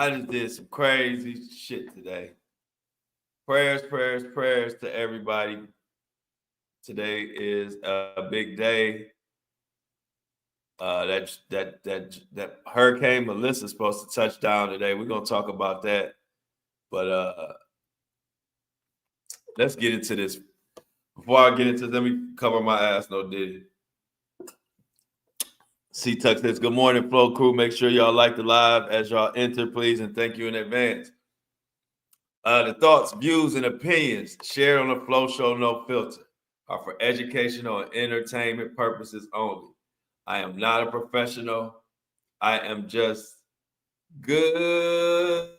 I just did some crazy shit today. Prayers, prayers, prayers to everybody. Today is a big day. That Hurricane Melissa's supposed to touch down today. We're gonna talk about that. But let's get into this. Before I get into this, let me cover my ass, no Diddy. C-Tuck says, good morning, Flow Crew. Make sure y'all like the live as y'all enter, please, and thank you in advance. The thoughts, views, and opinions shared on the Flow Show No Filter are for educational and entertainment purposes only. I am not a professional. I am just good.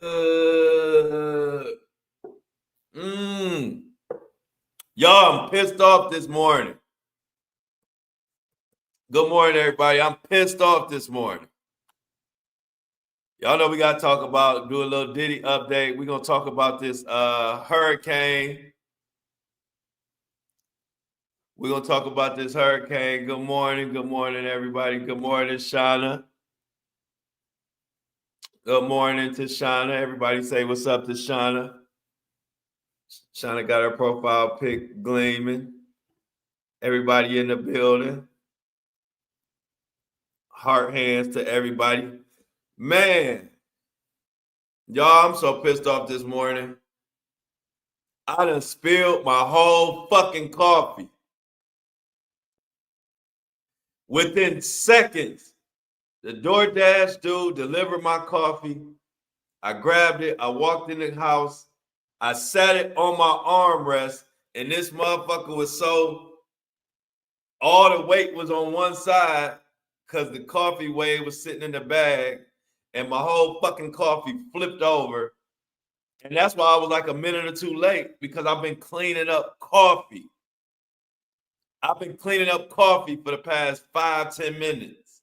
Y'all, I'm pissed off this morning. Good morning, everybody. I'm pissed off this morning. Y'all know we got to talk about, do a little Diddy update. We're going to talk about this hurricane. We're going to talk about this hurricane. Good morning, everybody. Good morning, Shauna. Good morning to Shauna. Everybody say what's up to Shauna. Shauna got her profile pic gleaming. Everybody in the building. Heart hands to everybody. Man, y'all, I'm so pissed off this morning. I done spilled my whole fucking coffee. Within seconds, the DoorDash dude delivered my coffee. I grabbed it. I walked in the house. I sat it on my armrest, and this motherfucker was so, all the weight was on one side because the coffee wave was sitting in the bag, and my whole fucking coffee flipped over. And that's why I was like a minute or two late, because I've been cleaning up coffee. I've been cleaning up coffee for the past 5-10 minutes.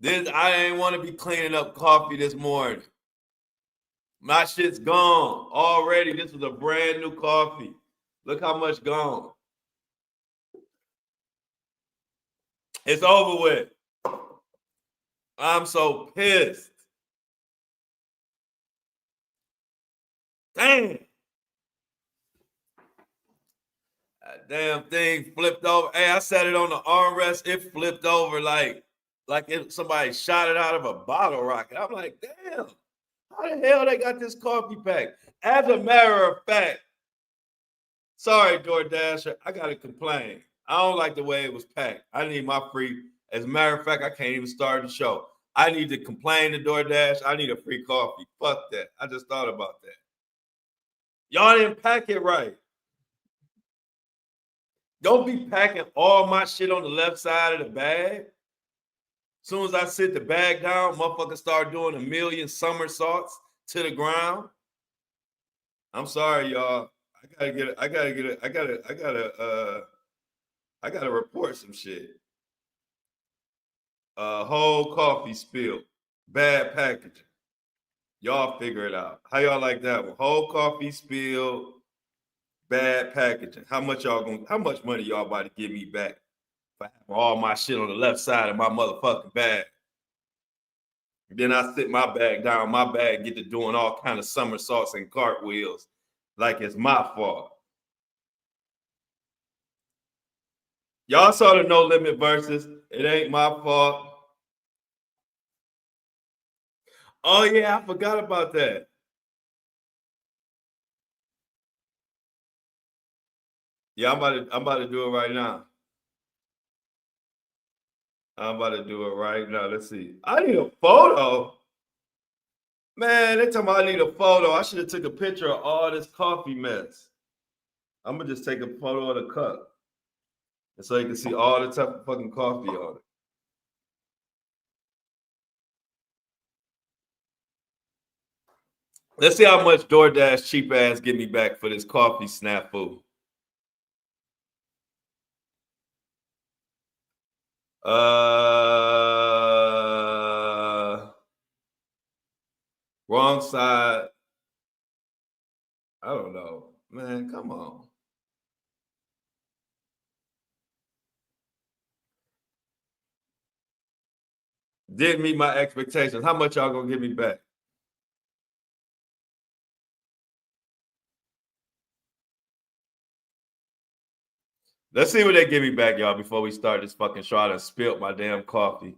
I ain't want to be cleaning up coffee this morning. My shit's gone already. This was a brand new coffee. Look how much gone. It's over with. I'm so pissed. Damn. That damn thing flipped over. Hey, I sat it on the armrest. It flipped over like if somebody shot it out of a bottle rocket. I'm like, damn, how the hell they got this coffee pack? As a matter of fact, sorry, DoorDasher, I got to complain. I don't like the way it was packed. I need my free. As a matter of fact, I can't even start the show. I need to complain to DoorDash. I need a free coffee. Fuck that. I just thought about that. Y'all didn't pack it right. Don't be packing all my shit on the left side of the bag. As soon as I sit the bag down, motherfuckers start doing a million somersaults to the ground. I'm sorry, y'all. I gotta report some shit. Whole coffee spilled. Bad packaging. Y'all figure it out. How y'all like that one? Whole coffee spilled. Bad packaging. How much money y'all about to give me back for having all my shit on the left side of my motherfucking bag? Then I sit my bag down. My bag get to doing all kind of somersaults and cartwheels like it's my fault. Y'all saw the No Limit versus. It ain't my fault. Oh yeah, I forgot about that. Yeah, I'm about to do it right now. I'm about to do it right now. Let's see. I need a photo. Man, they talking about I need a photo. I should have took a picture of all this coffee mess. I'm gonna just take a photo of the cup, and so you can see all the type of fucking coffee on it. Let's see how much DoorDash cheap ass get me back for this coffee snafu. Wrong side. I don't know. Man, come on. Didn't meet my expectations. How much y'all gonna give me back? Let's see what they give me back, y'all, before we start this fucking show. I done spilled my damn coffee.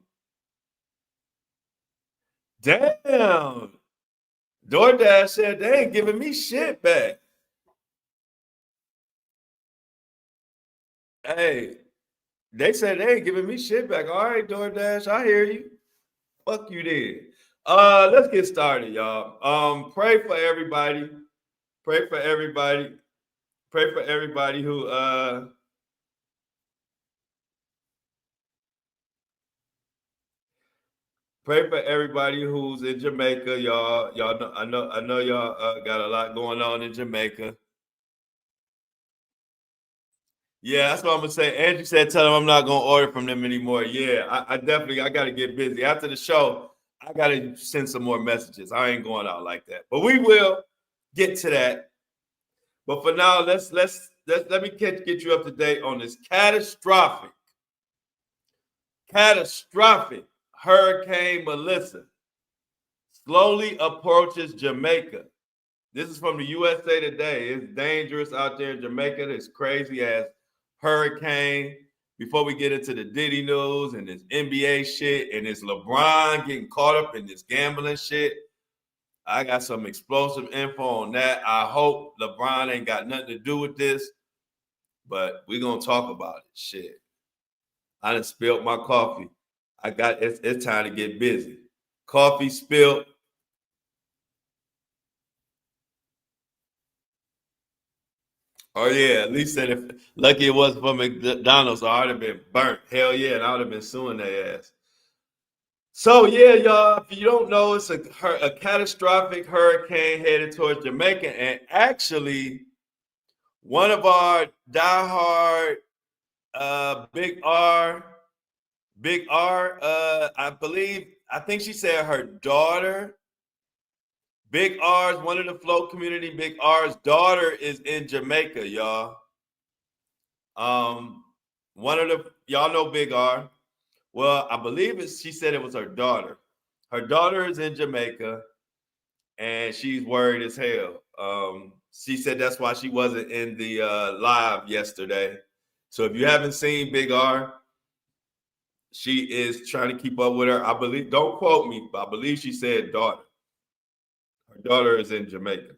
Damn. DoorDash said they ain't giving me shit back. Hey, they said they ain't giving me shit back. All right, DoorDash, I hear you. Fuck you then. Let's get started, y'all. Pray for everybody. Pray for everybody. Pray for everybody who pray for everybody who's in Jamaica, y'all. Y'all know I know y'all got a lot going on in Jamaica. Yeah, that's what I'm gonna say. Andrew said, "Tell him I'm not gonna order from them anymore." Yeah, I definitely I gotta get busy after the show. I gotta send some more messages. I ain't going out like that, but we will get to that. But for now, let me get you up to date on this catastrophic Hurricane Melissa slowly approaches Jamaica. This is from the USA Today. It's dangerous out there in Jamaica. This crazy ass hurricane. Before we get into the Diddy news and this NBA shit and this LeBron getting caught up in this gambling shit, I got some explosive info on that. I hope LeBron ain't got nothing to do with this, but we're gonna talk about it. Shit. I done spilled my coffee. It's time to get busy. Coffee spilled. Oh yeah, at least said if lucky it wasn't for McDonald's, I would have been burnt. Hell yeah, and I would have been suing their ass. So yeah, y'all, if you don't know, it's a catastrophic hurricane headed towards Jamaica, and actually, one of our diehard Big R, I think she said her daughter. Big R's one of the float community. Big R's daughter is in Jamaica, y'all. Um, one of the y'all know Big R. Well, I believe she said it was her daughter. Her daughter is in Jamaica, and she's worried as hell. She said that's why she wasn't in the live yesterday. So if you haven't seen Big R, she is trying to keep up with her. I believe, don't quote me, but I believe she said daughter. Her daughter is in Jamaica.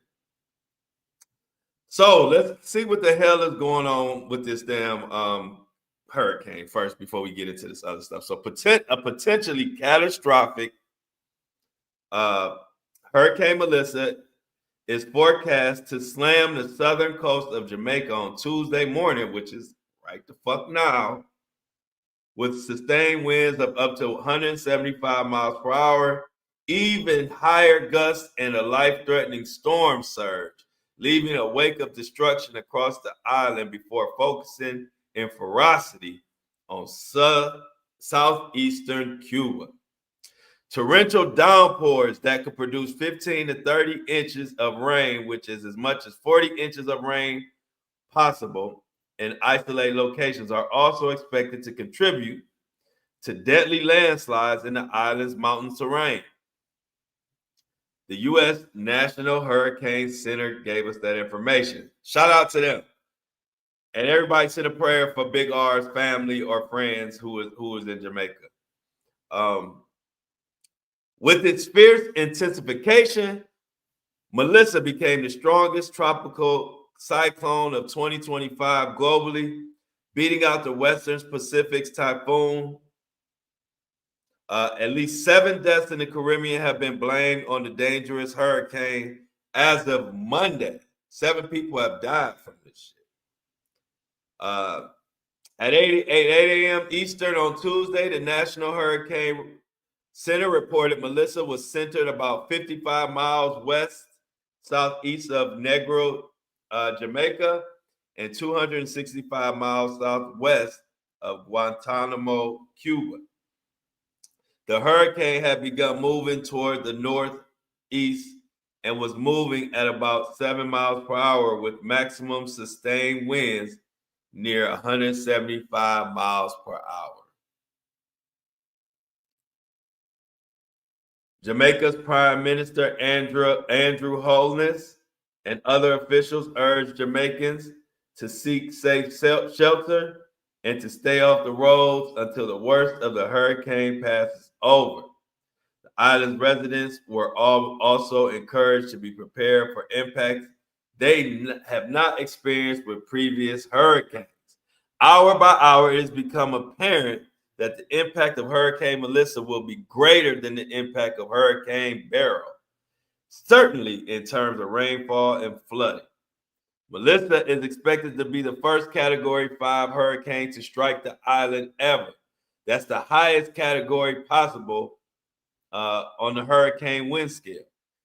So let's see what the hell is going on with this damn hurricane first before we get into this other stuff. So a potentially catastrophic uh, Hurricane Melissa is forecast to slam the southern coast of Jamaica on Tuesday morning, which is right the fuck now, with sustained winds of up to 175 miles per hour, even higher gusts, and a life-threatening storm surge, leaving a wake of destruction across the island before focusing in ferocity on southeastern Cuba. Torrential downpours that could produce 15 to 30 inches of rain, which is as much as 40 inches of rain possible in isolated locations, are also expected to contribute to deadly landslides in the island's mountain terrain. The U.S. National Hurricane Center gave us that information. Shout out to them. And everybody send a prayer for Big R's family or friends who is in Jamaica. With its fierce intensification, Melissa became the strongest tropical cyclone of 2025 globally, beating out the Western Pacific's typhoon. At least 7 deaths in the Caribbean have been blamed on the dangerous hurricane as of Monday. 7 people have died from this shit. At 8 a.m. Eastern on Tuesday, the National Hurricane Center reported Melissa was centered about 55 miles west southeast of Negro, Jamaica, and 265 miles southwest of Guantanamo, Cuba. The hurricane had begun moving toward the northeast and was moving at about 7 miles per hour with maximum sustained winds near 175 miles per hour. Jamaica's Prime Minister Andrew Holness and other officials urged Jamaicans to seek safe shelter and to stay off the roads until the worst of the hurricane passes over. The island's residents were also encouraged to be prepared for impacts they have not experienced with previous hurricanes. Hour by hour, it has become apparent that the impact of Hurricane Melissa will be greater than the impact of Hurricane Beryl, certainly in terms of rainfall and flooding. Melissa is expected to be the first Category 5 hurricane to strike the island ever. That's the highest category possible on the hurricane wind scale.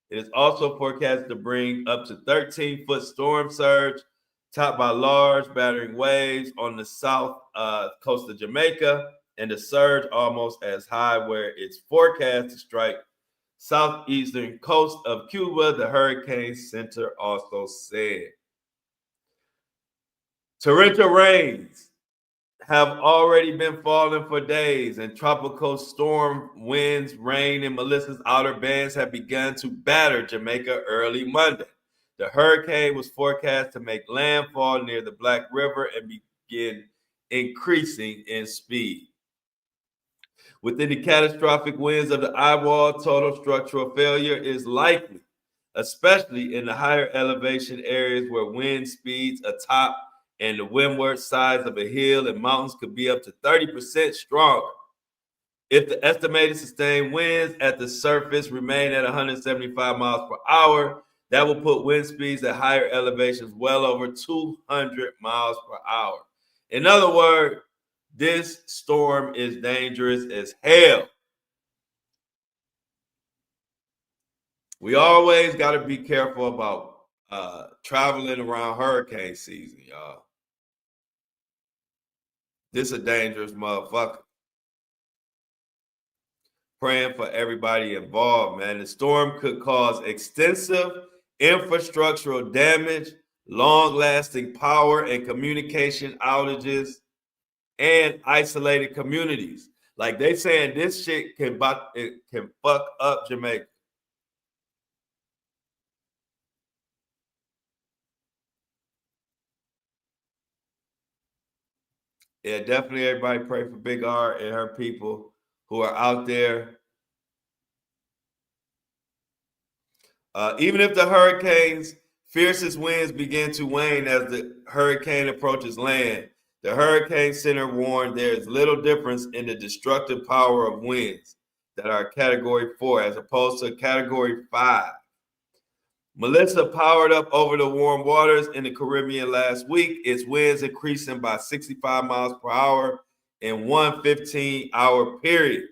It is also forecast to bring up to 13-foot storm surge, topped by large battering waves on the south coast of Jamaica, and the surge almost as high where it's forecast to strike southeastern coast of Cuba, the Hurricane Center also said. Torrential rains have already been falling for days, and tropical storm winds, rain, and Melissa's outer bands have begun to batter Jamaica early Monday. The hurricane was forecast to make landfall near the Black River and begin increasing in speed. Within the catastrophic winds of the eyewall, total structural failure is likely, especially in the higher elevation areas where wind speeds atop and the windward sides of a hill and mountains could be up to 30% stronger. If the estimated sustained winds at the surface remain at 175 miles per hour, that will put wind speeds at higher elevations well over 200 miles per hour. In other words, this storm is dangerous as hell. We always got to be careful about traveling around hurricane season, y'all. This is a dangerous motherfucker. Praying for everybody involved, man. The storm could cause extensive infrastructural damage, long-lasting power and communication outages, and isolated communities. Like they saying this shit can fuck up Jamaica. Yeah, definitely everybody pray for Big R and her people who are out there. Even if the hurricane's fiercest winds begin to wane as the hurricane approaches land, the Hurricane Center warned there is little difference in the destructive power of winds that are Category 4 as opposed to Category 5. Melissa powered up over the warm waters in the Caribbean last week, its winds increasing by 65 miles per hour in one 15-hour period.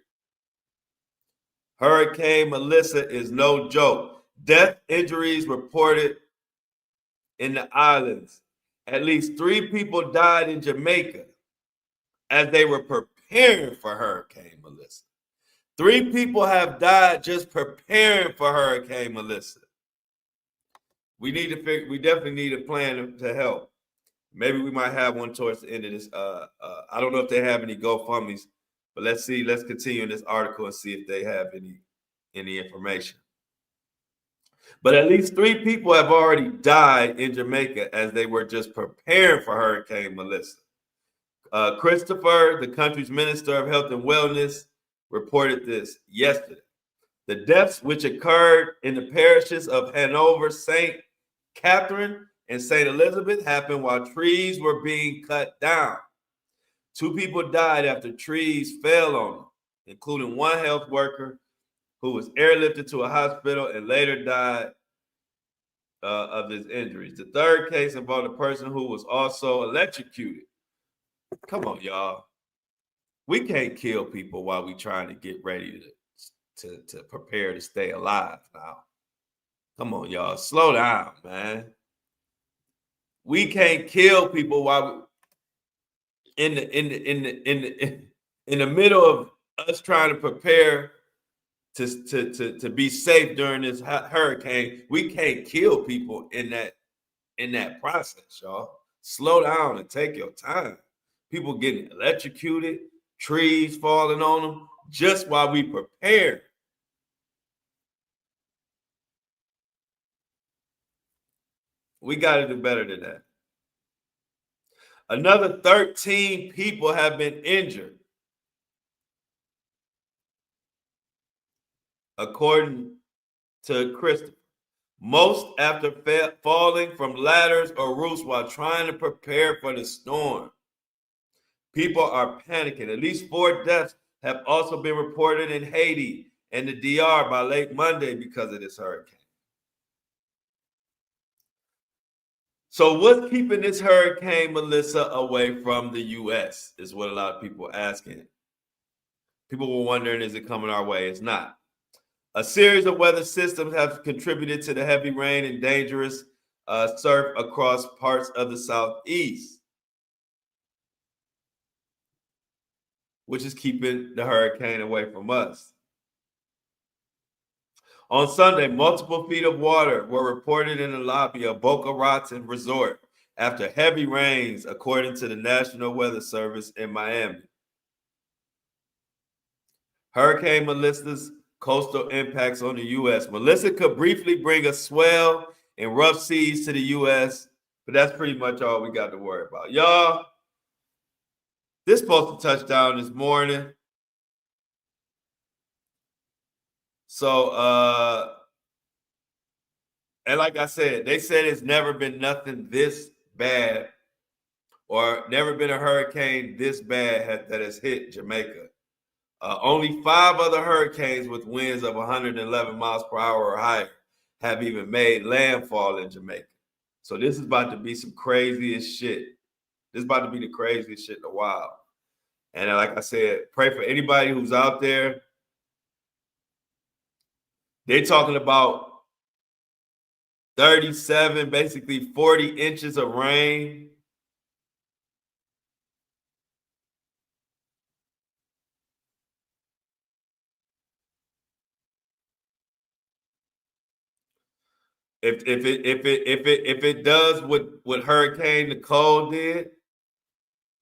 Hurricane Melissa is no joke. Death injuries reported in the islands. At least 3 people died in Jamaica as they were preparing for Hurricane Melissa. 3 people have died just preparing for Hurricane Melissa. We definitely need a plan to help. Maybe we might have one towards the end of this. I don't know if they have any GoFundMe's, but let's see. Let's continue in this article and see if they have any information. But at least 3 people have already died in Jamaica as they were just preparing for Hurricane Melissa. Christopher, the country's Minister of Health and Wellness, reported this yesterday. The deaths, which occurred in the parishes of Hanover, St. Catherine, and St. Elizabeth, happened while trees were being cut down. 2 people died after trees fell on them, including one health worker who was airlifted to a hospital and later died of his injuries. The third case involved a person who was also electrocuted. Come on, y'all. We can't kill people while we're trying to get ready to prepare to stay alive now. Come on, y'all. Slow down, man. We can't kill people while in the middle of us trying to prepare to be safe during this hurricane. We can't kill people in that process, y'all. Slow down and take your time. People getting electrocuted, trees falling on them, just while we prepare. We got to do better than that. Another 13 people have been injured, according to Christopher. Most after falling from ladders or roofs while trying to prepare for the storm. People are panicking. At least 4 deaths have also been reported in Haiti and the DR by late Monday because of this hurricane. So what's keeping this hurricane, Melissa, away from the U.S. is what a lot of people are asking. People were wondering, is it coming our way? It's not. A series of weather systems have contributed to the heavy rain and dangerous surf across parts of the southeast, which is keeping the hurricane away from us. On Sunday, multiple feet of water were reported in the lobby of Boca Raton Resort after heavy rains, according to the National Weather Service in Miami. Hurricane Melissa's coastal impacts on the U.S. Melissa could briefly bring a swell and rough seas to the U.S., but that's pretty much all we got to worry about. Y'all, this supposed to touch down this morning. So, and like I said, they said it's never been nothing this bad or never been a hurricane this bad that has hit Jamaica. Only 5 other hurricanes with winds of 111 miles per hour or higher have even made landfall in Jamaica. So this is about to be some craziest shit. This is about to be the craziest shit in a while. And like I said, pray for anybody who's out there. They're talking about 37, basically 40 inches of rain. If it does what Hurricane Nicole did,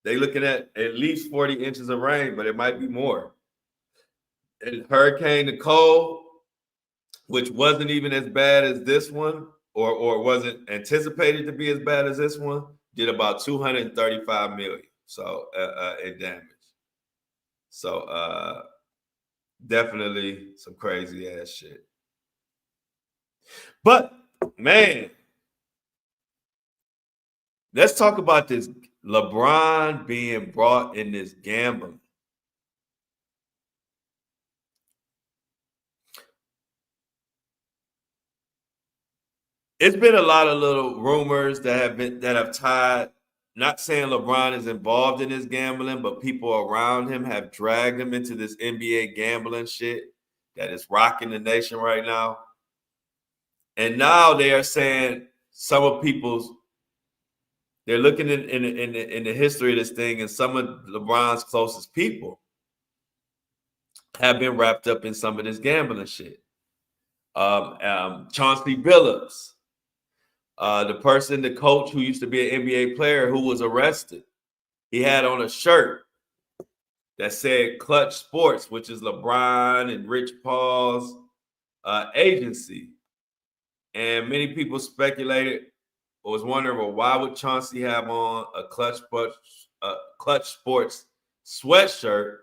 they looking at least 40 inches of rain, but it might be more. And Hurricane Nicole, which wasn't even as bad as this one, or wasn't anticipated to be as bad as this one, did about 235 million in damage. So definitely some crazy ass shit. But man, let's talk about this LeBron being brought in this gambling. It's been a lot of little rumors that have tied. Not saying LeBron is involved in this gambling, but people around him have dragged him into this NBA gambling shit that is rocking the nation right now. And now they are saying some of people's, they're looking in the history of this thing, and some of LeBron's closest people have been wrapped up in some of this gambling shit. Chauncey Billups, the coach who used to be an NBA player who was arrested. He had on a shirt that said Clutch Sports, which is LeBron and Rich Paul's agency. And many people speculated or was wondering, well, why would Chauncey have on a Clutch Sports sweatshirt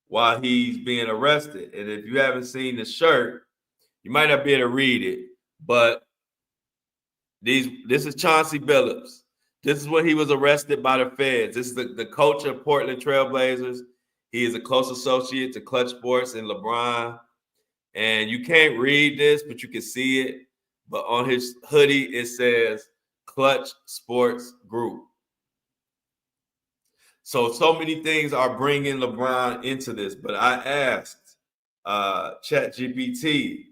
while he's being arrested? And if you haven't seen the shirt, you might not be able to read it, but this is Chauncey Billups. This is when he was arrested by the feds. This is the coach of Portland Trailblazers. He is a close associate to Clutch Sports and LeBron. And you can't read this, but you can see it. But on his hoodie, it says Clutch Sports Group. So many things are bringing LeBron into this. But I asked ChatGPT,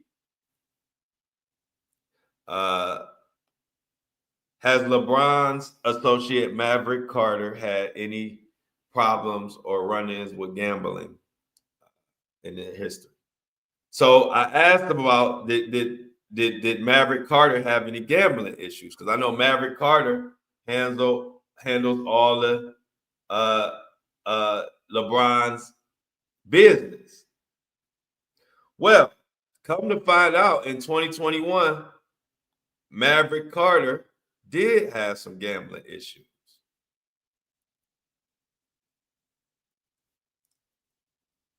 has LeBron's associate Maverick Carter had any problems or run-ins with gambling in their history? So I asked him about did Maverick Carter have any gambling issues? Because I know Maverick Carter handles all the LeBron's business. Well, come to find out, in 2021, Maverick Carter did have some gambling issues.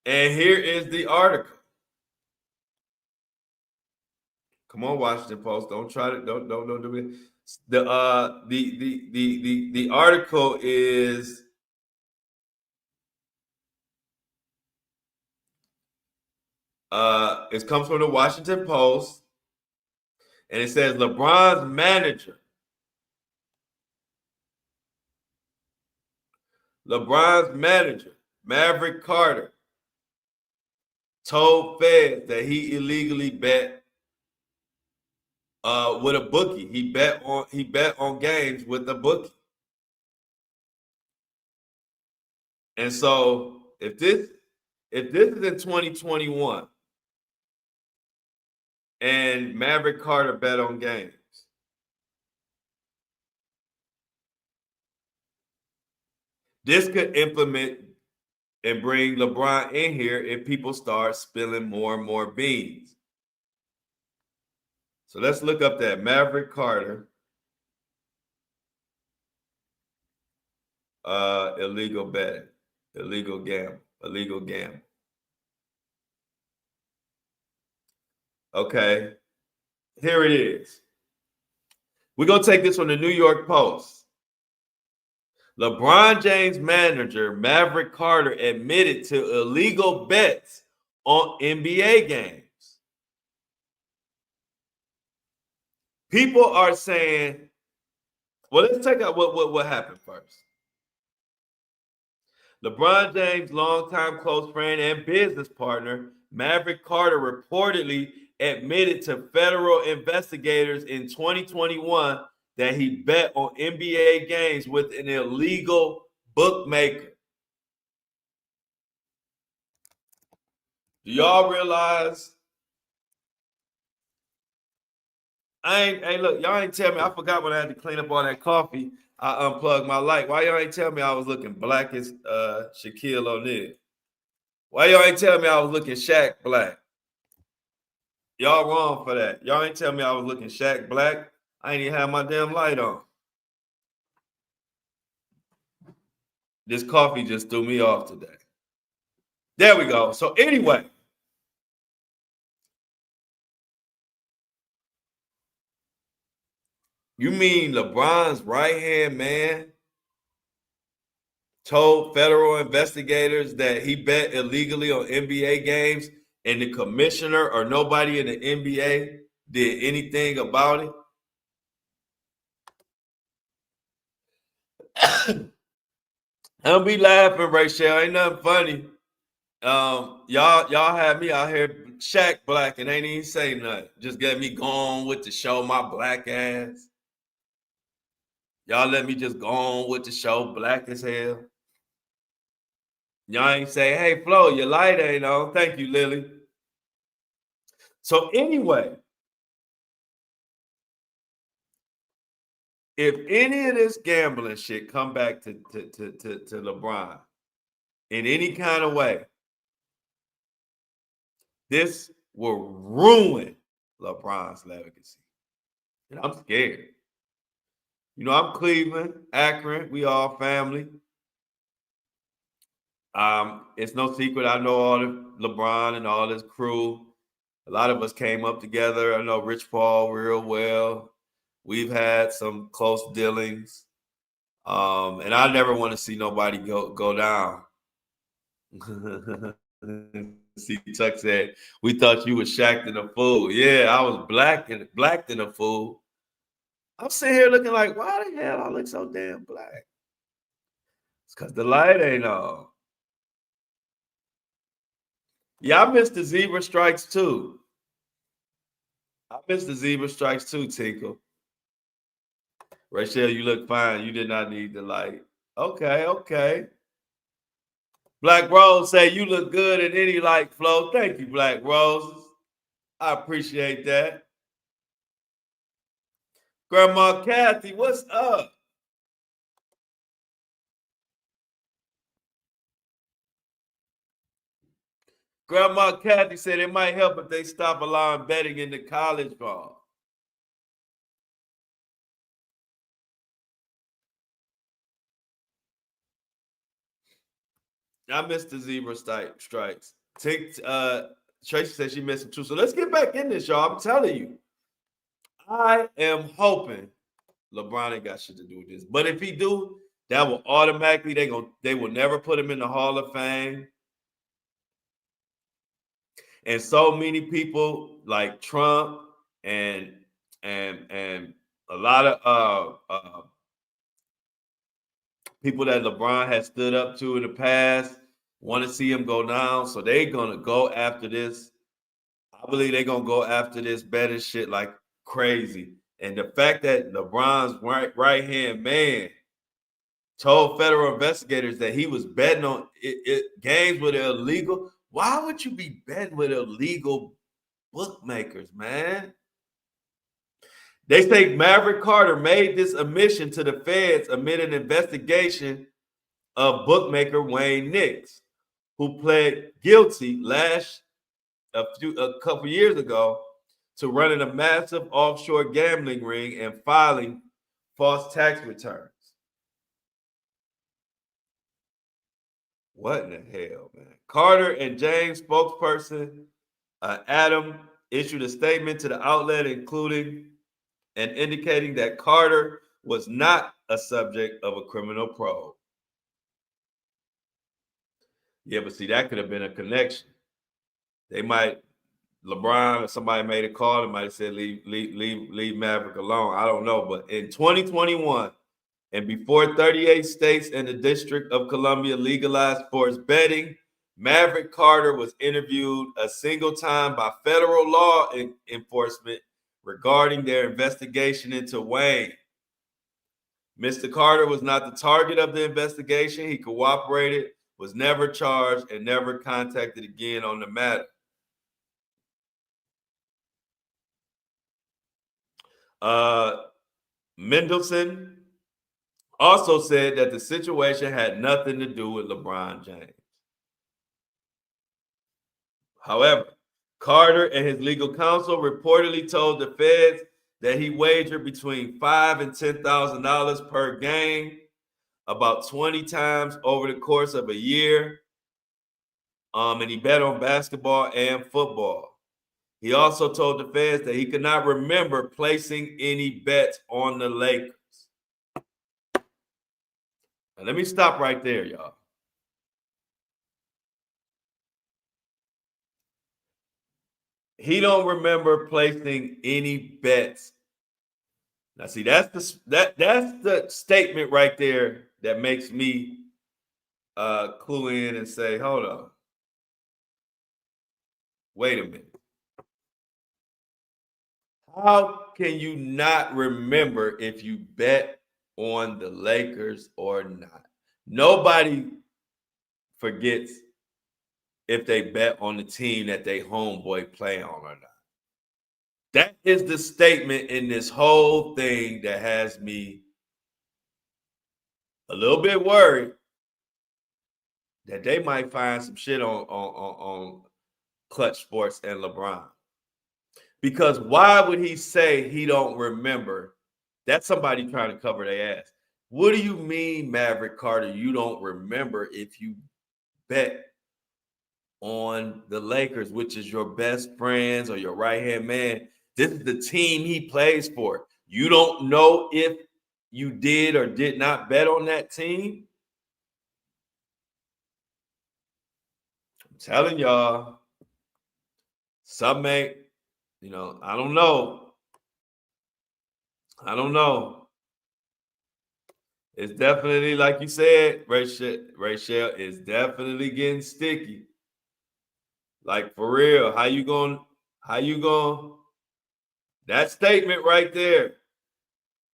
And here is the article. Come on, Washington Post. Don't try to don't do it. The article is it comes from the Washington Post, and it says LeBron's manager, Maverick Carter, told feds that he illegally bet with a bookie. He bet on games with a bookie. And so if this is in 2021 and Maverick Carter bet on games, this could implement and bring LeBron in here if people start spilling more and more beans. So let's look up that Maverick Carter illegal betting, illegal gamble. Okay, here it is. We're going to take this from the New York Post. LeBron James manager Maverick Carter admitted to illegal bets on NBA games. People are saying, well, let's take out what happened first. LeBron James' longtime close friend and business partner, Maverick Carter, reportedly admitted to federal investigators in 2021 that he bet on NBA games with an illegal bookmaker. Do y'all realize? Hey, look, y'all ain't tell me. I forgot when I had to clean up all that coffee. I unplugged my light. Why y'all ain't tell me I was looking black as Shaquille O'Neal? Why y'all ain't tell me I was looking Shaq black? Y'all wrong for that. Y'all ain't tell me I was looking Shaq black. I ain't even have my damn light on. This coffee just threw me off today. There we go. So anyway, you mean LeBron's right-hand man told federal investigators that he bet illegally on NBA games and the commissioner or nobody in the NBA did anything about it? Don't be laughing, Rachel. Ain't nothing funny. Y'all had me out here Shaq black and ain't even say nothing. Just get me going with the show, my black ass. Y'all let me just go on with the show, black as hell. Y'all ain't say, hey, Flo, your light ain't on. Thank you, Lily. So anyway, if any of this gambling shit come back to LeBron in any kind of way, this will ruin LeBron's legacy. And I'm scared. You know, I'm Cleveland, Akron, we all family. It's no secret I know all of LeBron and all his crew. A lot of us came up together. I know Rich Paul real well. We've had some close dealings. And I never want to see nobody go down. See, Chuck said, we thought you was Shaq than a fool. Yeah, I was black than a fool. I'm sitting here looking like, why the hell I look so damn black? It's because the light ain't on. Yeah, I missed the zebra strikes too. I missed the zebra strikes too, Tinkle. Rachel, you look fine. You did not need the light. Okay. Black Rose say you look good in any light, Flo. Thank you, Black Roses. I appreciate that. Grandma Kathy, what's up? Grandma Kathy said it might help if they stop allowing betting in the college ball. I missed the zebra strikes. Tracy said she missed them too. So let's get back in this, y'all. I'm telling you, I am hoping LeBron ain't got shit to do with this. But if he do, that will automatically they will never put him in the Hall of Fame. And so many people like Trump and and a lot of people that LeBron has stood up to in the past want to see him go down. So they're gonna go after this. I believe they're gonna go after this betting shit like crazy. And the fact that LeBron's right hand man told federal investigators that he was betting on games with illegal. Why would you be betting with illegal bookmakers, man? They say Maverick Carter made this admission to the feds amid an investigation of bookmaker Wayne Nix, who pled guilty a couple years ago to running a massive offshore gambling ring and filing false tax returns. What in the hell, man? Carter and James spokesperson Adam issued a statement to the outlet, including and indicating that Carter was not a subject of a criminal probe. Yeah, but see, that could have been a connection. They might, LeBron or somebody made a call and might have said, leave Maverick alone. I don't know. But in 2021, and before 38 states and the District of Columbia legalized sports betting, Maverick Carter was interviewed a single time by federal law enforcement regarding their investigation into Wayne. Mr. Carter was not the target of the investigation. He cooperated, was never charged, and never contacted again on the matter. Mendelson also said that the situation had nothing to do with LeBron James. However, Carter and his legal counsel reportedly told the feds that he wagered between $5,000 and $10,000 per game, about 20 times over the course of a year. And he bet on basketball and football. He also told the feds that he could not remember placing any bets on the Lakers. Now, let me stop right there, y'all. He don't remember placing any bets. Now, see, that's the statement right there that makes me clue in and say, hold on, wait a minute. How can you not remember if you bet on the Lakers or not? Nobody forgets if they bet on the team that they homeboy play on or not. That is the statement in this whole thing that has me a little bit worried that they might find some shit on Clutch Sports and LeBron. Because why would he say he don't remember? That's somebody trying to cover their ass. What do you mean, Maverick Carter, you don't remember if you bet on the Lakers, which is your best friends or your right-hand man? This is the team he plays for. You don't know if you did or did not bet on that team? I'm telling y'all, some may, I don't know. I don't know. It's definitely, like you said, Rachel, it's definitely getting sticky. Like, for real, how you going, that statement right there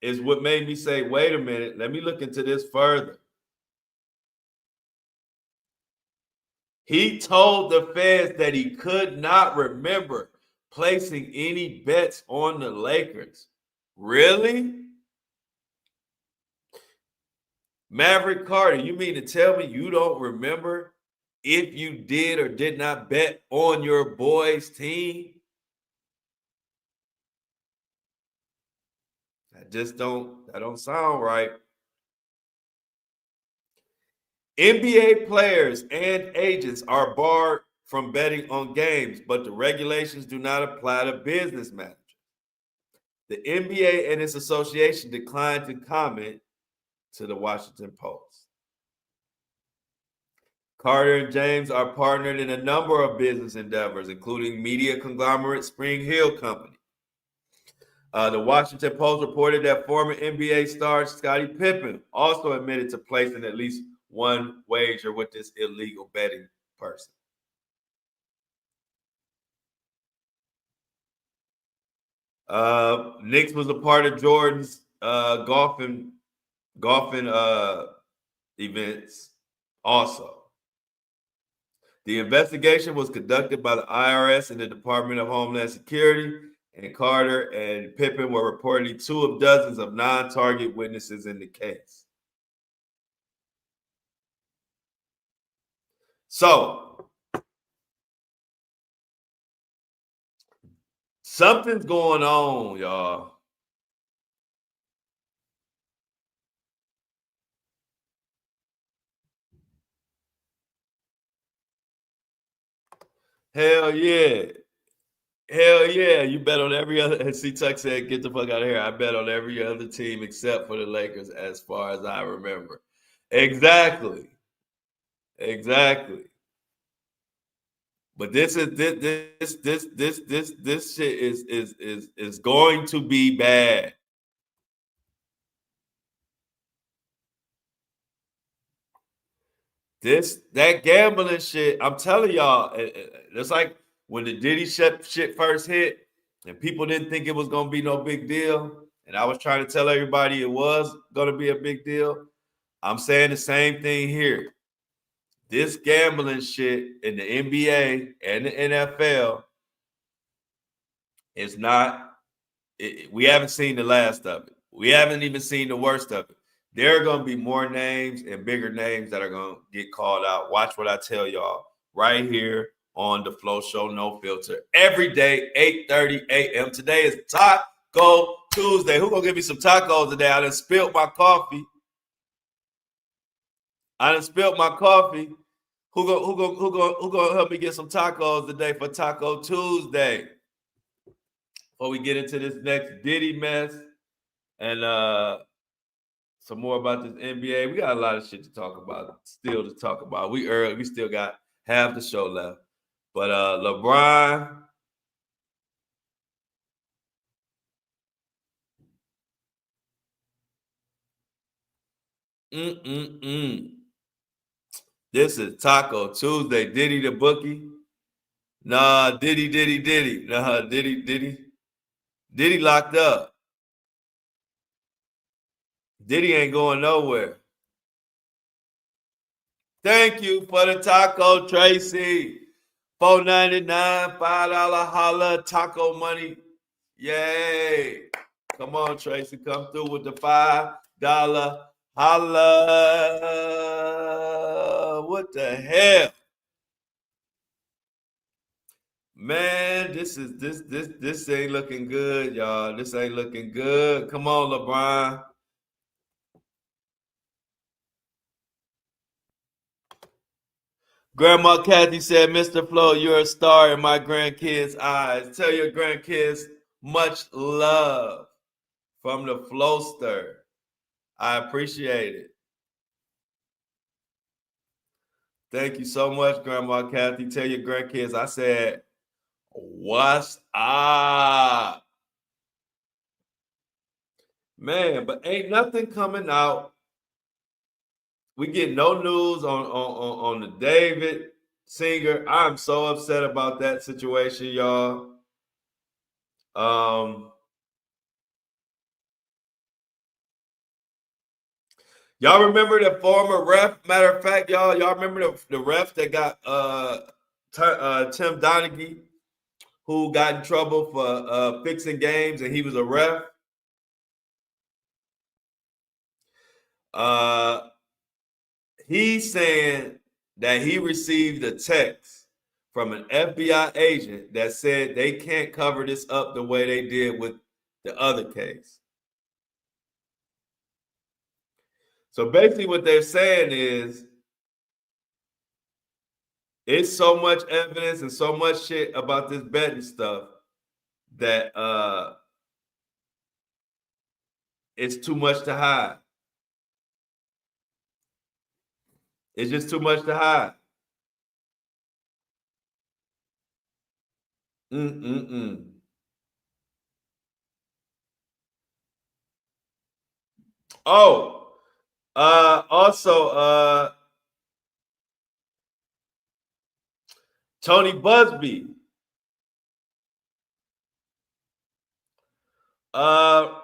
is what made me say, wait a minute, let me look into this further. He told the feds that he could not remember placing any bets on the Lakers. Really? Maverick Carter, you mean to tell me you don't remember if you did or did not bet on your boys' team? That don't sound right. NBA players and agents are barred from betting on games, but the regulations do not apply to business managers. The NBA and its association declined to comment to the Washington Post. Carter and James are partnered in a number of business endeavors, including media conglomerate Spring Hill Company. The Washington Post reported that former NBA star Scottie Pippen also admitted to placing at least one wager with this illegal betting person. Knicks was a part of Jordan's golfing events also. The investigation was conducted by the IRS and the Department of Homeland Security, and Carter and Pippen were reportedly two of dozens of non-target witnesses in the case. So, something's going on, y'all. Hell yeah. Hell yeah. You bet on every other. See, Tuck said, get the fuck out of here. I bet on every other team except for the Lakers, as far as I remember. Exactly. Exactly. But this shit is going to be bad. That gambling shit, I'm telling y'all, it's like when the Diddy shit first hit, and people didn't think it was gonna be no big deal, and I was trying to tell everybody it was gonna be a big deal. I'm saying the same thing here. This gambling shit in the NBA and the NFL is not. We haven't seen the last of it. We haven't even seen the worst of it. There are going to be more names and bigger names that are going to get called out. Watch what I tell y'all right here on the Flow Show No Filter every day, 8:30 a.m. Today is Taco Tuesday. Who gonna give me some tacos today? I done spilled my coffee. Who gonna help me get some tacos today for Taco Tuesday? Before we get into this next Diddy mess and some more about this NBA. We got a lot of shit to talk about, still to talk about. We early, we still got half the show left. But LeBron, this is Taco Tuesday. Diddy the bookie. Nah, Diddy. Nah, Diddy locked up. Diddy ain't going nowhere. Thank you for the taco, Tracy. $4.99, $5 holla, taco money. Yay. Come on, Tracy. Come through with the $5 holla. What the hell? Man, this ain't looking good, y'all. This ain't looking good. Come on, LeBron. Grandma Kathy said, Mr. Flo, you're a star in my grandkids' eyes. Tell your grandkids much love from the Flowster. I appreciate it. Thank you so much, Grandma Kathy. Tell your grandkids I said, what's up? Man, but ain't nothing coming out. We get no news on the David Singer. I'm so upset about that situation, y'all. Y'all remember the former ref? Matter of fact, y'all remember the ref that got Tim Donaghy, who got in trouble for fixing games, and he was a ref. He's saying that he received a text from an FBI agent that said they can't cover this up the way they did with the other case. So basically, what they're saying is It's so much evidence and so much shit about this betting stuff that it's too much to hide. It's just too much to hide. Mm-mm-mm. Oh, also, Tony Busby. Uh,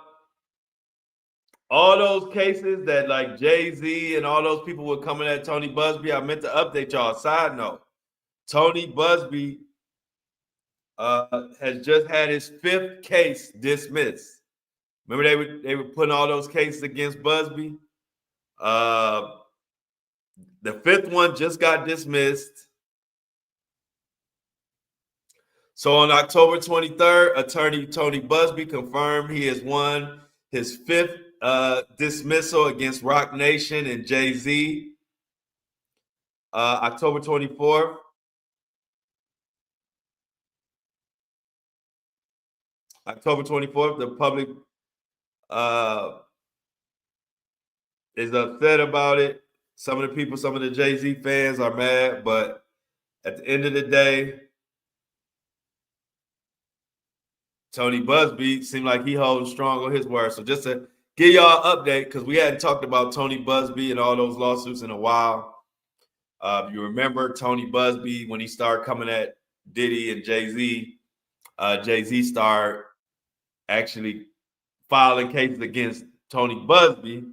all those cases that like Jay-Z and all those people were coming at Tony Busby. I meant to update y'all. Side note: Tony Busby has just had his 5th case dismissed. Remember they were putting all those cases against Busby. Uh, the 5th one just got dismissed. So on October 23rd, attorney Tony Busby confirmed he has won his 5th dismissal against Roc Nation and Jay-Z. October 24th. October 24th, the public uh, is upset about it. Some of the people, some of the Jay-Z fans are mad, but at the end of the day, Tony Busby seemed like he holds strong on his word. So just to give y'all an update, because we hadn't talked about Tony Busby and all those lawsuits in a while. If you remember Tony Busby, when he started coming at Diddy and Jay-Z, Jay-Z started actually filing cases against Tony Busby.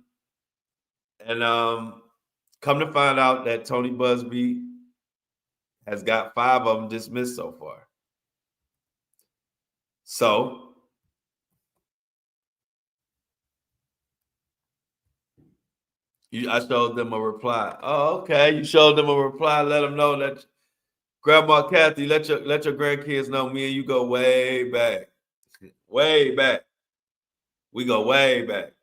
And come to find out that Tony Busby has got 5 of them dismissed so far. So I showed them a reply. Oh, okay. You showed them a reply. Let them know that Grandma Kathy, let your grandkids know me and you go way back. Way back. We go way back.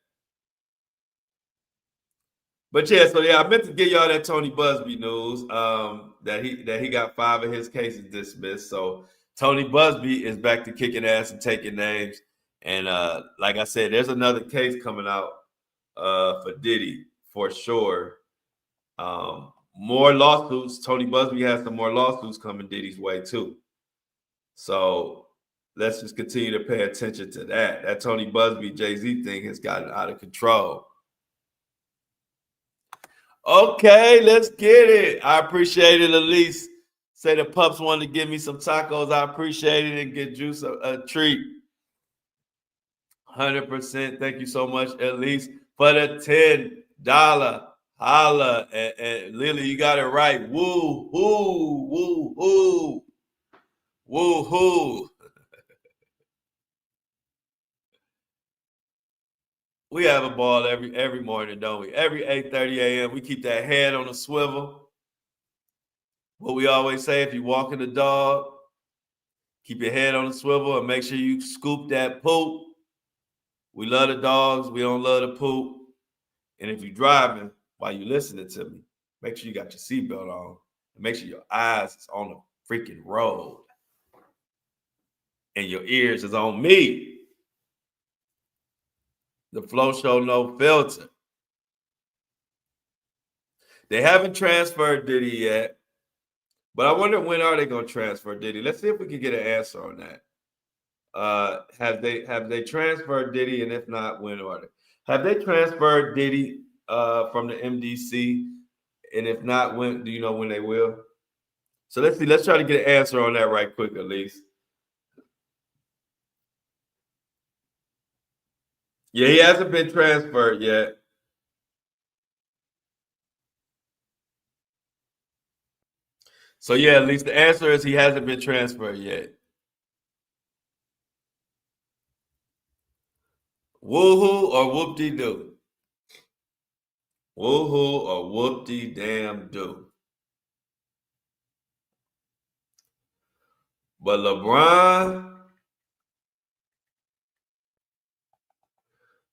But yeah, so yeah, I meant to give y'all that Tony Busby news. That he got 5 of his cases dismissed. So Tony Busby is back to kicking ass and taking names. And like I said, there's another case coming out for Diddy for sure. More lawsuits. Tony Busby has some more lawsuits coming Diddy's way too. So let's just continue to pay attention to that. That Tony Busby Jay-Z thing has gotten out of control. Okay, let's get it. I appreciate it, Elise. Say the pups wanted to give me some tacos. I appreciate it and get Juice a treat. 100%. Thank you so much, Elise, for the $10 holla. And Lily, you got it right. Woo hoo, woo hoo, woo hoo. We have a ball every morning, don't we? Every 8:30 a.m. We keep that head on a swivel. What we always say: if you're walking the dog, keep your head on a swivel and make sure you scoop that poop. We love the dogs. We don't love the poop. And if you're driving while you're listening to me, make sure you got your seatbelt on. And make sure your eyes is on the freaking road. And your ears is on me. The Flow Show, no filter. They haven't transferred Diddy yet. But I wonder, when are they going to transfer Diddy? Let's see if we can get an answer on that. Have they transferred Diddy, and if not, when are they? Have they transferred Diddy from the MDC, and if not, when do you know when they will? So let's see. Let's try to get an answer on that right quick, at least. Yeah, he hasn't been transferred yet. So yeah, at least the answer is he hasn't been transferred yet. Woohoo or whoop-de-doo? Woohoo or whoop-de-damn-do? But LeBron,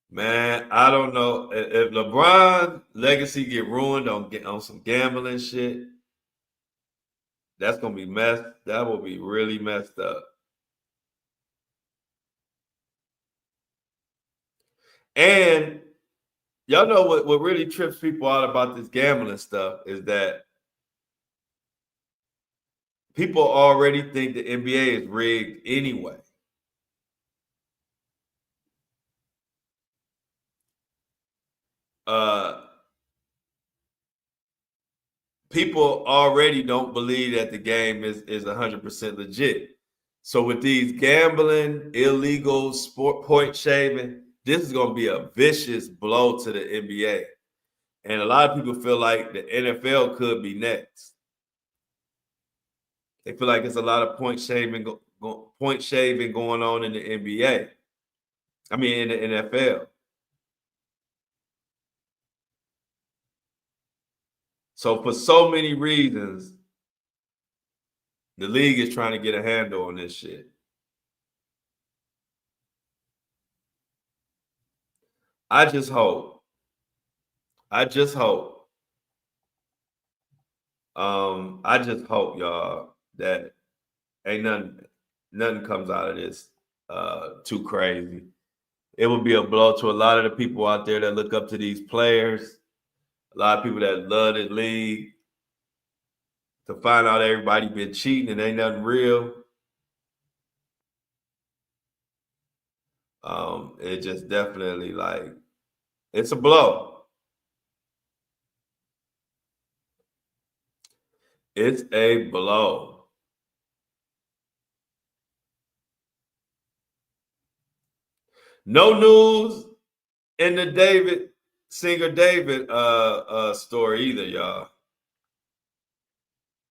man, I don't know if LeBron legacy get ruined on some gambling shit. That's gonna be messed. That will be really messed up. And y'all know what really trips people out about this gambling stuff is that people already think the NBA is rigged anyway. Uh, People already don't believe that the game is 100% legit. So with these gambling, illegal sport point shaving, this is going to be a vicious blow to the NBA. And a lot of people feel like the NFL could be next. They feel like it's a lot of point shaving going on in the NBA. I mean, in the NFL. So for so many reasons, the league is trying to get a handle on this shit. I just hope. I just hope. I just hope, y'all, that ain't nothing comes out of this too crazy. It would be a blow to a lot of the people out there that look up to these players, a lot of people that love the league. To find out everybody been cheating and ain't nothing real. It just definitely like it's a blow. It's a blow. No news in the singer David story either, y'all.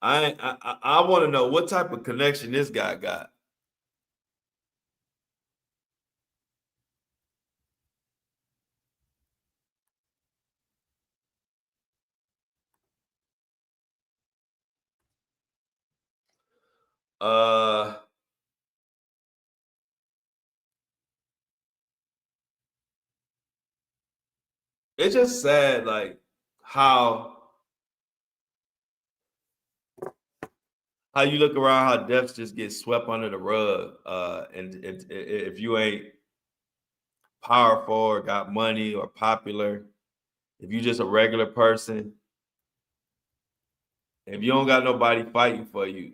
I want to know what type of connection this guy got. Uh it's just sad like how how you look around how deaths just get swept under the rug. And if you ain't powerful or got money or popular, if you just a regular person, if you don't got nobody fighting for you,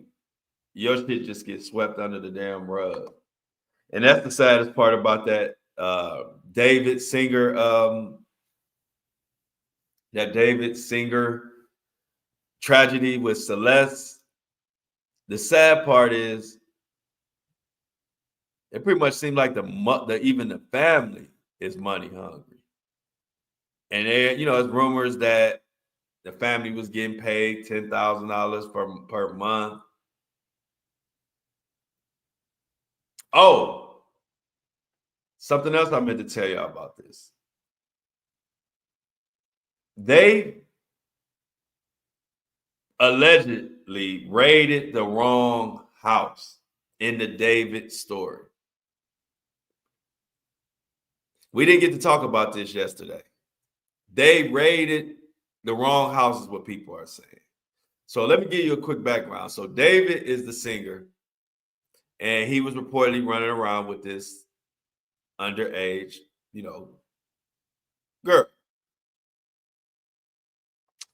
your shit just gets swept under the damn rug. And that's the saddest part about that David Singer, tragedy with Celeste. The sad part is it pretty much seemed like even the family is money hungry. And there, it's rumors that the family was getting paid $10,000 per month. Oh, something else I meant to tell y'all about this. They allegedly raided the wrong house in the David story. We didn't get to talk about this yesterday. They raided the wrong house, is what people are saying. So let me give you a quick background. So David is the singer, and he was reportedly running around with this underage, girl.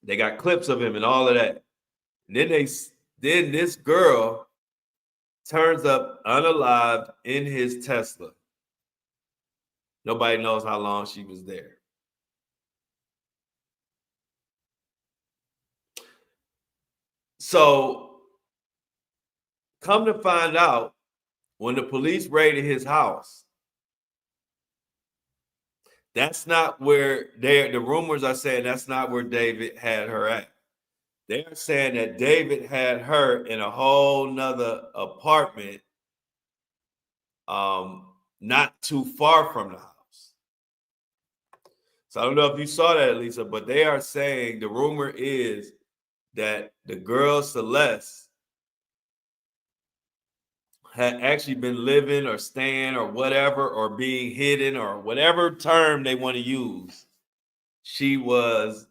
They got clips of him and all of that. And then this girl turns up unalived in his Tesla. Nobody knows how long she was there. So come to find out, when the police raided his house, that's not where the rumors are saying that's not where David had her at. They are saying that David had her in a whole nother apartment, not too far from the house. So I don't know if you saw that, Lisa, but they are saying the rumor is that the girl Celeste had actually been living or staying or whatever, or being hidden, or whatever term they want to use. She was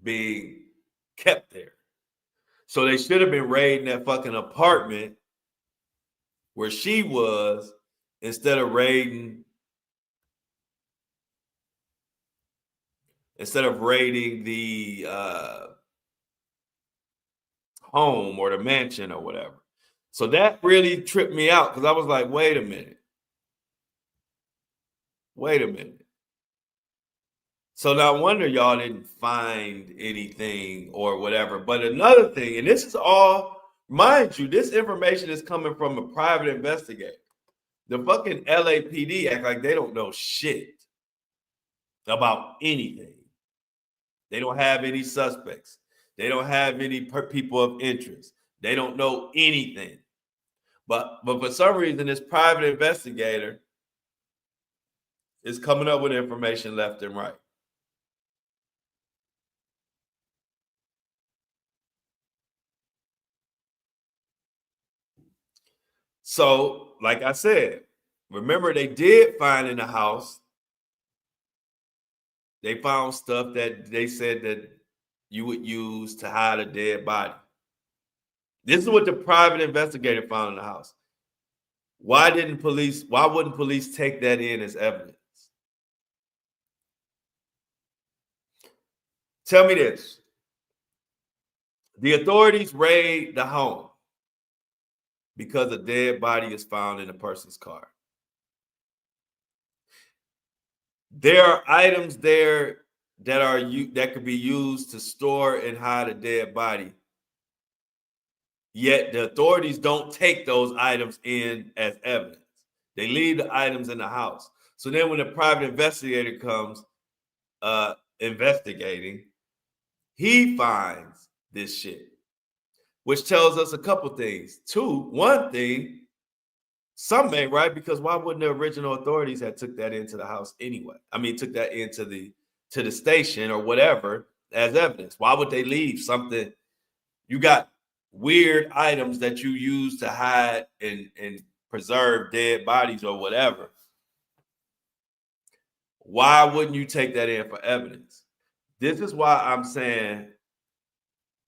being kept there. So they should have been raiding that fucking apartment where she was instead of raiding the home or the mansion or whatever. So that really tripped me out because I was like, wait a minute. So no wonder y'all didn't find anything or whatever. But another thing, and this is all, mind you, this information is coming from a private investigator. The fucking LAPD act like they don't know shit about anything. They don't have any suspects. They don't have any people of interest. They don't know anything. But for some reason, this private investigator is coming up with information left and right. So, like I said, remember they did find in the house, they found stuff that they said that you would use to hide a dead body. This is what the private investigator found in the house. Why wouldn't police take that in as evidence? Tell me this. The authorities raid the home because a dead body is found in a person's car. There are items there that could be used to store and hide a dead body. Yet the authorities don't take those items in as evidence. They leave the items in the house. So then when the private investigator comes investigating, he finds this shit, which tells us a couple things. One thing, something ain't right, because why wouldn't the original authorities have took that into the house anyway? I mean, took that into the station or whatever as evidence. Why would they leave something? You got weird items that you use to hide and preserve dead bodies or whatever. Why wouldn't you take that in for evidence? This is why I'm saying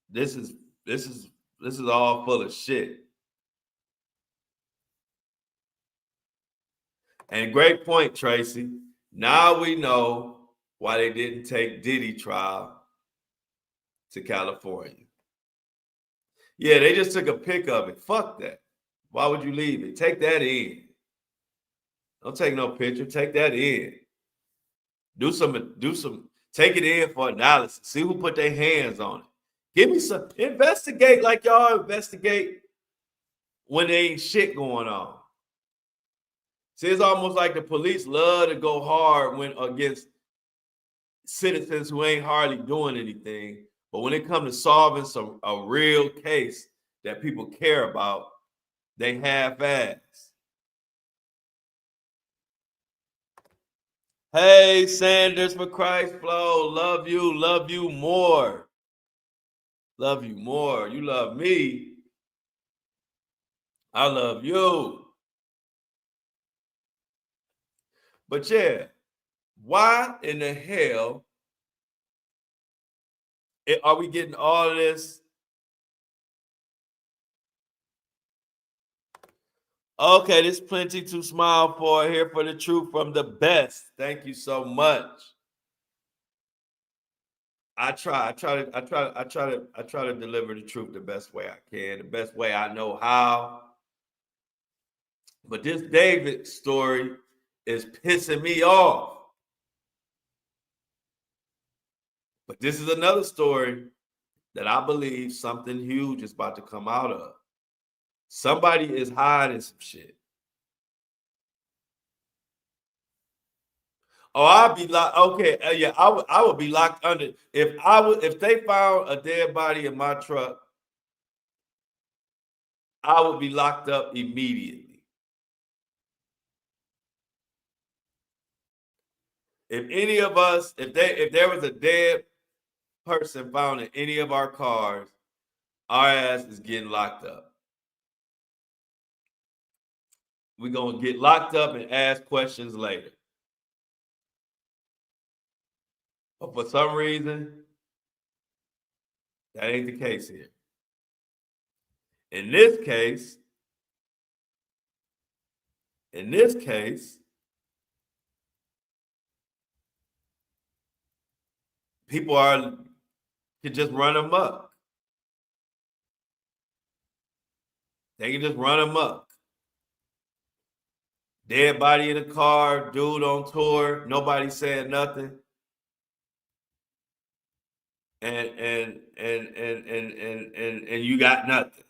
this is all full of shit. And great point, Tracy. Now we know why they didn't take Diddy trial to California. Yeah, they just took a pic of it. Fuck that. Why would you leave it? Take that in. Don't take no picture. Take that in. Do some, take it in for analysis. See who put their hands on it. Give me some, investigate like y'all investigate when there ain't shit going on. See, it's almost like the police love to go hard when against citizens who ain't hardly doing anything. But when it comes to solving a real case that people care about, they half-ass. Hey, Sanders for Christ Flow. Love you more. Love you more. You love me. I love you. But yeah, why in the hell are we getting all of this? Okay, there's plenty to smile for here for the truth from the best. Thank you so much. I try to deliver the truth the best way I can, the best way I know how. But this David story is pissing me off. But this is another story that I believe something huge is about to come out of. Somebody is hiding some shit. Oh, I'll be locked. Okay, yeah, I would be locked under if they found a dead body in my truck. I would be locked up immediately. If any of us, if there was a dead person found in any of our cars, our ass is getting locked up. We're gonna get locked up and ask questions later. But for some reason, That ain't the case here. In this case, people can just run amok. They can just run amok. Dead body in the car, dude on tour, nobody saying nothing. And you got nothing.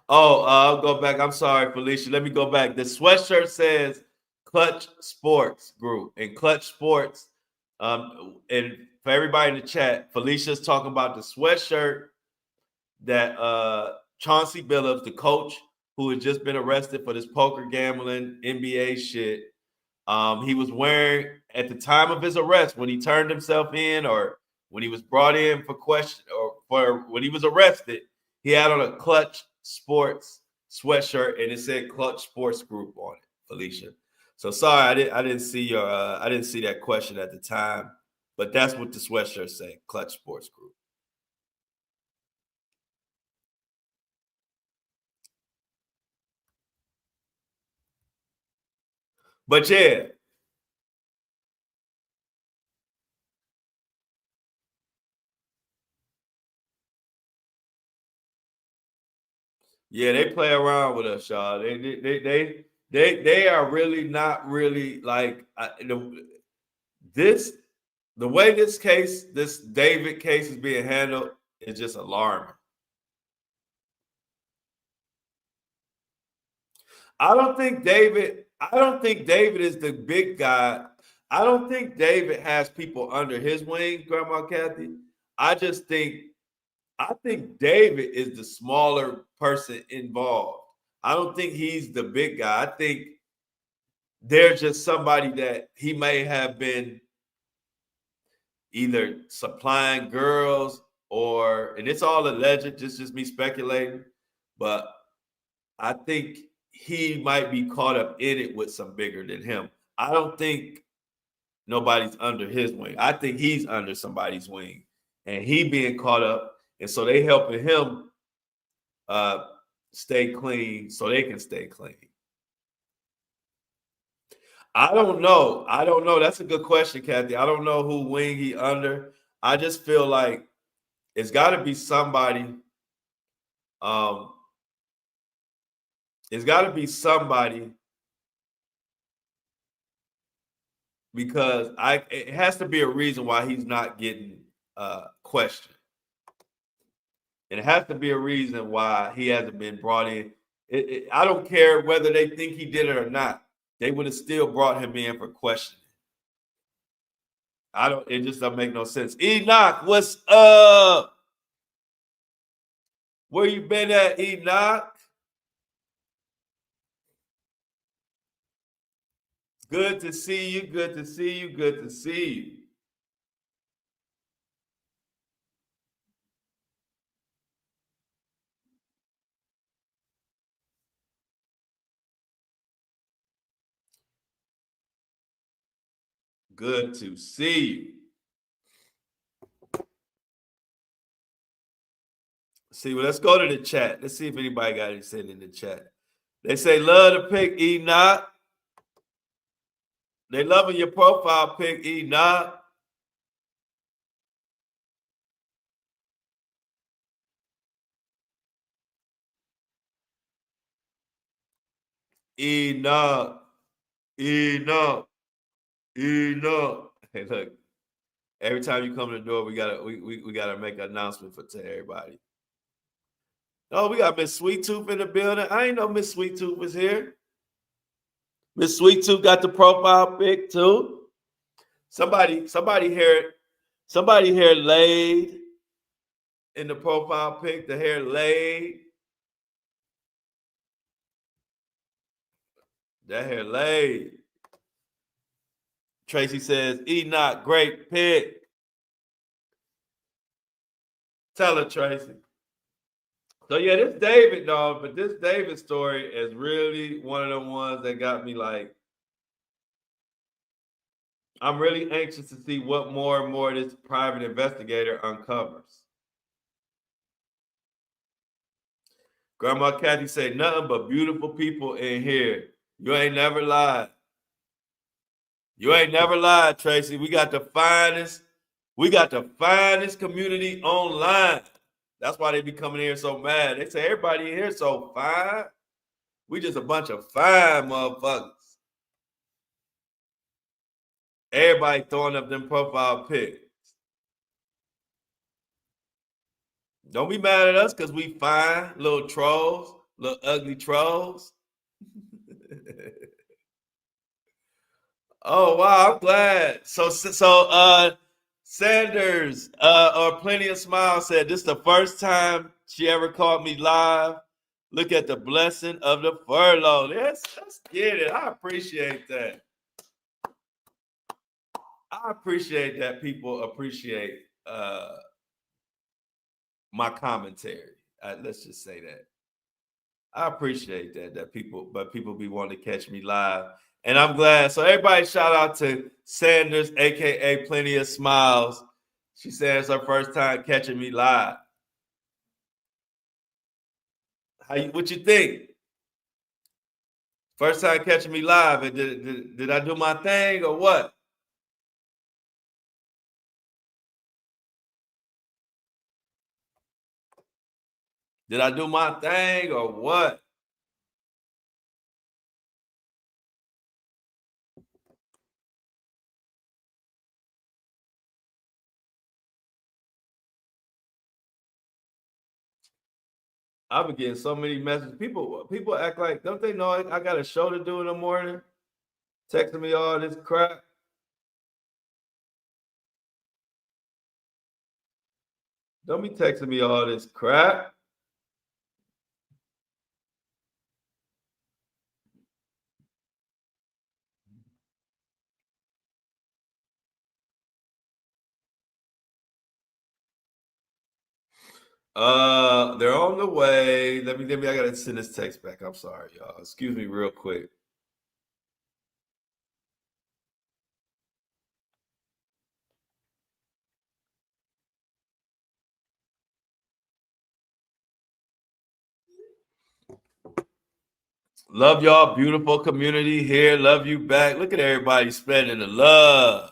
Oh, I'll go back. I'm sorry, Felicia. Let me go back. The sweatshirt says Clutch Sports Group. And Clutch Sports, and for everybody in the chat, Felicia's talking about the sweatshirt that Chauncey Billups, the coach who had just been arrested for this poker gambling NBA shit, he was wearing at the time of his arrest, when he turned himself in or when he was brought in for question or for when he was arrested, he had on a Clutch Sports sweatshirt and it said Clutch Sports Group on it, Felicia. So sorry, I didn't see your I didn't see that question at the time, but that's what the sweatshirt said, Clutch Sports Group. But yeah, yeah, they play around with us, y'all. They are really not really like this. The way this David case is being handled is just alarming. I don't think David. I don't think David is the big guy. I don't think David has people under his wing, Grandma Kathy. I just think I think David is the smaller person involved. I don't think he's the big guy. I think there's just somebody that he may have been either supplying girls or, and it's all alleged, just me speculating, but I think he might be caught up in it with some bigger than him. I don't think nobody's under his wing. I think he's under somebody's wing and he being caught up. And so they helping him uh, stay clean so they can stay clean. I don't know. I don't know. That's a good question, Kathy. I don't know who wing he under. I just feel like it's got to be somebody. Um, it's got to be somebody because it has to be a reason why he's not getting questioned. And it has to be a reason why he hasn't been brought in. I don't care whether they think he did it or not. They would have still brought him in for questioning. I don't. It just doesn't make no sense. Enoch, what's up? Where you been at, Enoch? Good to see you. Good to see you. Good to see you. Good to see you. See, well, let's go to the chat. Let's see if anybody got anything in the chat. They say, love the pic, Enoch. They loving your profile pic, Enoch. Enoch. Enoch. Enoch. Hey, look. Every time you come to the door, we gotta make an announcement to everybody. Oh, we got Miss Sweet Tooth in the building. I ain't know Miss Sweet Tooth was here. Miss Sweet Tooth got the profile pic too. Somebody hair laid in the profile pic. The hair laid. That hair laid. Tracy says, Enoch, great pick. Tell her, Tracy. So yeah, this David, dog, but this David story is really one of the ones that got me like, I'm really anxious to see what more and more this private investigator uncovers. Grandma Kathy say nothing but beautiful people in here. You ain't never lied. You ain't never lied, Tracy. We got the finest community online. That's why they be coming here so mad. They say everybody in here so fine. We just a bunch of fine motherfuckers. Everybody throwing up them profile pics. Don't be mad at us because we fine, little trolls, little ugly trolls. Oh wow, I'm glad. Sanders or Plenty of Smiles said this is the first time she ever caught me live. Look at the blessing of the furlough. Let's get it. I appreciate that. I appreciate that people appreciate my commentary. Let's just say that. I appreciate that people be wanting to catch me live. And I'm glad. So everybody shout out to Sanders, aka Plenty of Smiles. She said it's her first time catching me live. What you think? First time catching me live. Did I do my thing or what? Did I do my thing or what? I've been getting so many messages. People act like, don't they know I got a show to do in the morning? Texting me all this crap. Don't be texting me all this crap. They're on the way. Let me. I gotta send this text back. I'm sorry, y'all. Excuse me, real quick. Love y'all, beautiful community here. Love you back. Look at everybody spreading the love.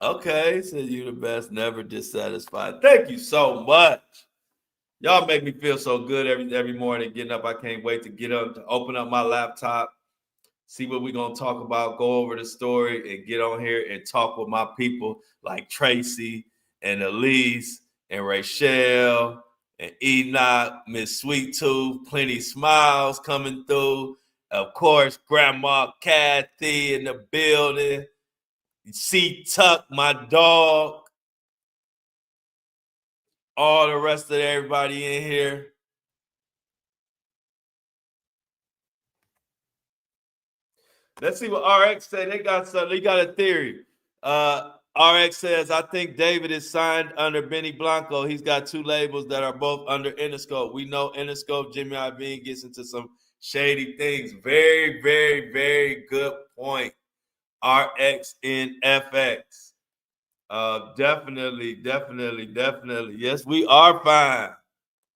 Okay, so you the best, never dissatisfied. Thank you so much. Y'all make me feel so good every morning getting up. I can't wait to get up to open up my laptop, see what we're gonna talk about, go over the story, and get on here and talk with my people like Tracy and Elise and Rachelle and Enoch, Miss Sweet Tooth, Plenty Smiles coming through. Of course, Grandma Kathy in the building. C Tuck, my dog. All the rest of everybody in here. Let's see what RX say. They got something. They got a theory. RX says, I think David is signed under Benny Blanco. He's got two labels that are both under Interscope. We know Interscope, Jimmy Iovine gets into some shady things. Very, very, very good point. RX in FX. Definitely. Yes, we are fine.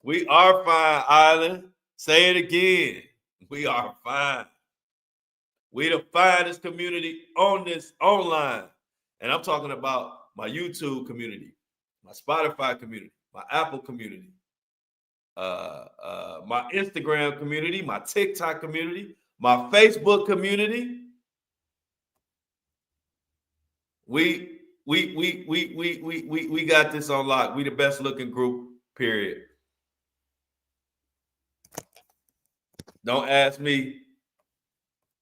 We are fine, Island. Say it again. We are fine. We the finest community on this online. And I'm talking about my YouTube community, my Spotify community, my Apple community, my Instagram community, my TikTok community, my Facebook community. We got this on lock. We the best looking group, period. Don't ask me.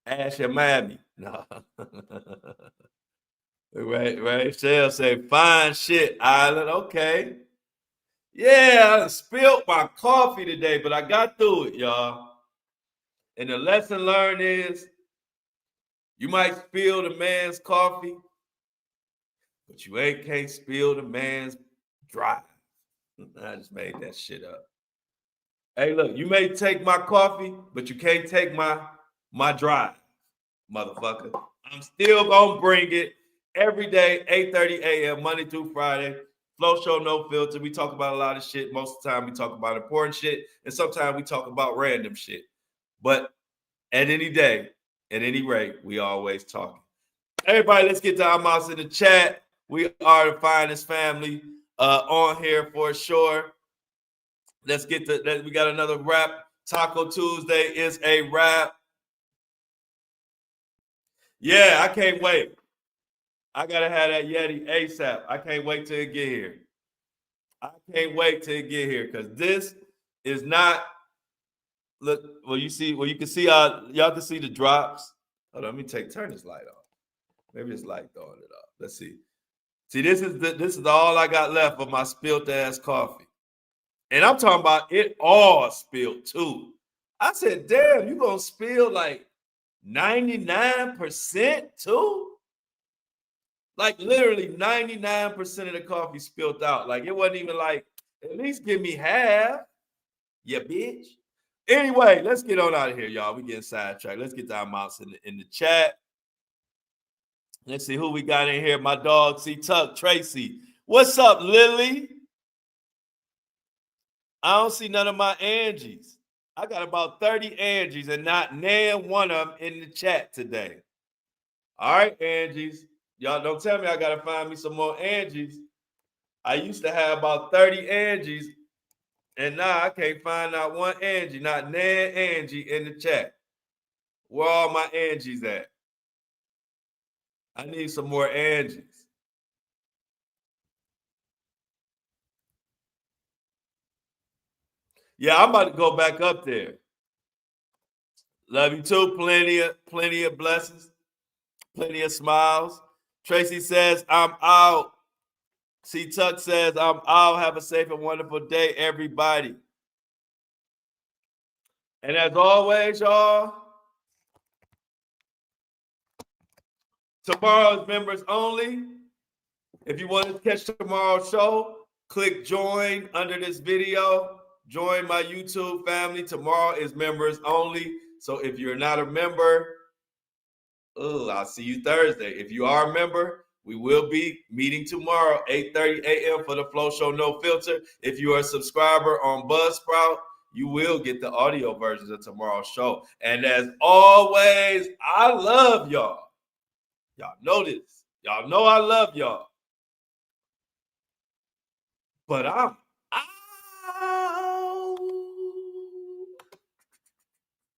Ask your mammy. No. Right. Shell say, fine shit, Island. Okay. Yeah, I spilled my coffee today, but I got through it, y'all. And the lesson learned is you might spill the man's coffee, but you can't spill the man's drive. I just made that shit up. Hey, look, you may take my coffee, but you can't take my drive. motherfucker. I'm still gonna bring it every day, 8:30 a.m. Monday through Friday. Flow Show No Filter. We talk about a lot of shit. Most of the time we talk about important shit, and sometimes we talk about random shit. But at any day, at any rate, we always talking. Everybody, let's get to our mouse in the chat. We are the finest family on here for sure. Let's get to we got another wrap. Taco Tuesday is a wrap. Yeah, I can't wait. I gotta have that Yeti ASAP. I can't wait till it get here. I can't wait till it get here because this is not look. Well, you can see y'all can see the drops. Hold on, let me turn this light off. Maybe this light throwing it off. Let's see. See, this is all I got left of my spilt ass coffee. And I'm talking about it all spilled too. I said, damn, you gonna spill like 99% too? Like literally 99% of the coffee spilled out. Like it wasn't even like, at least give me half, you bitch. Anyway, let's get on out of here, y'all. We getting sidetracked. Let's get our mouse in the chat. Let's see who we got in here. My dog, C Tuck, Tracy. What's up, Lily? I don't see none of my Angies. I got about 30 Angies and not nan one of them in the chat today. All right, Angies. Y'all don't tell me I got to find me some more Angies. I used to have about 30 Angies, and now I can't find out one Angie, not nan Angie in the chat. Where all my Angies at? I need some more Angies. Yeah, I'm about to go back up there. Love you too. Plenty of blessings, plenty of smiles. Tracy says, I'm out. C Tuck says, I'm out. Have a safe and wonderful day, everybody. And as always, y'all, tomorrow's members only. If you want to catch tomorrow's show, click join under this video. Join my YouTube family. Tomorrow is members only. So if you're not a member, I'll see you Thursday. If you are a member, we will be meeting tomorrow, 8:30 a.m. for the Flow Show No Filter. If you are a subscriber on Buzzsprout, you will get the audio versions of tomorrow's show. And as always, I love y'all. Y'all know this. Y'all know I love y'all. But I'm